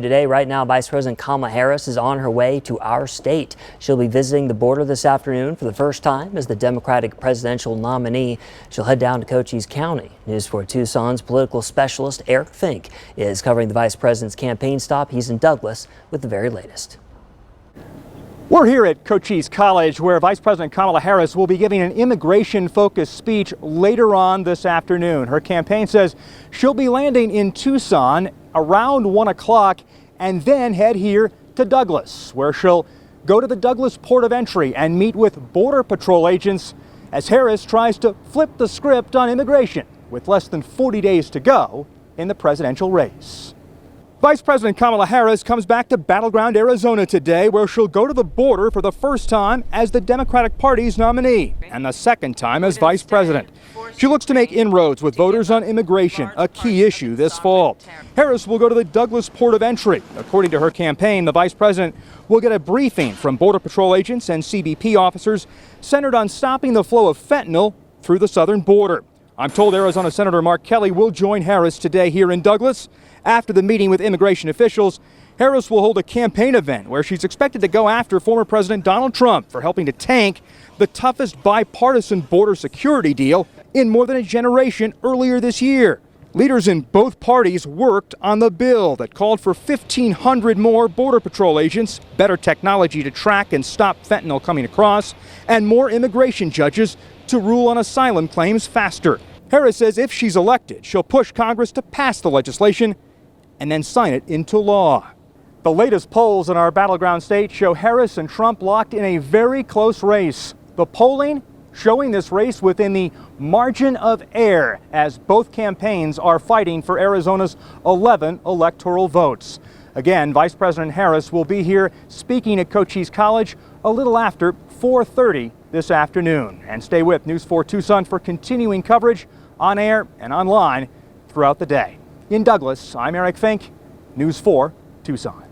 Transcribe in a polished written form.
Today, right now, Vice President Kamala Harris is on her way to our state. She'll be visiting the border this afternoon for the first time as the Democratic presidential nominee. She'll head down to Cochise County. News 4 Tucson's political specialist Eric Fink is covering the vice president's campaign stop. He's in Douglas with the very latest. We're here at Cochise College, where Vice President Kamala Harris will be giving an immigration-focused speech later on this afternoon. Her campaign says she'll be landing in Tucson around 1 o'clock and then head here to Douglas, where she'll go to the Douglas port of entry and meet with Border Patrol agents as Harris tries to flip the script on immigration with less than 40 days to go in the presidential race. Vice President Kamala Harris comes back to battleground Arizona today, where she'll go to the border for the first time as the Democratic Party's nominee and the second time as vice president. She looks to make inroads with voters on immigration, a key issue this fall. Harris will go to the Douglas port of entry. According to her campaign, the vice president will get a briefing from Border Patrol agents and CBP officers centered on stopping the flow of fentanyl through the southern border. I'm told Arizona Senator Mark Kelly will join Harris today here in Douglas. After the meeting with immigration officials, Harris will hold a campaign event where she's expected to go after former President Donald Trump for helping to tank the toughest bipartisan border security deal in more than a generation earlier this year. Leaders in both parties worked on the bill that called for 1,500 more Border Patrol agents, better technology to track and stop fentanyl coming across, and more immigration judges to rule on asylum claims faster. Harris says if she's elected, she'll push Congress to pass the legislation and then sign it into law. The latest polls in our battleground state show Harris and Trump locked in a very close race. The polling showing this race within the margin of error as both campaigns are fighting for Arizona's 11 electoral votes. Again, Vice President Harris will be here speaking at Cochise College a little after 4:30 this afternoon. And stay with News 4 Tucson for continuing coverage on air and online throughout the day. In Douglas, I'm Eric Fink, News 4 Tucson.